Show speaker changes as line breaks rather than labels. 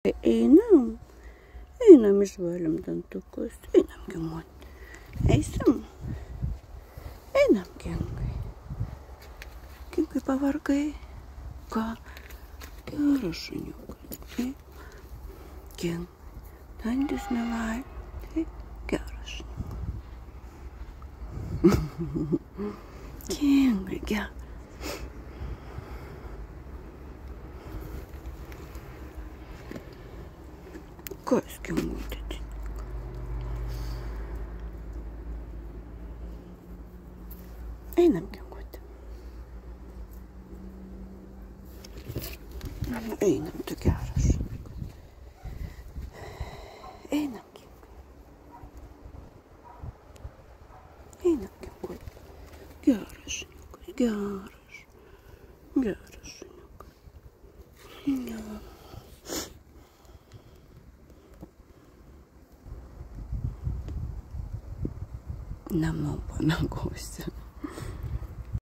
Einam išvalėm dantukus, einam gimoti. Eisim? Einam, Kingai. Kingai pavargai. Ką? Geras šuniukas. Taip. Kingai. Dantis nevalė. Taip. Geras šuniukas. Kingai, geras. Kas Kingutė? Einam, Kingutė. Einam, tu geras šuniukas. Einam, Kingai. Einam, Kingutė. Geras šuniukas, geras. Geras šuniukas. Geras. Namo pamiegosi.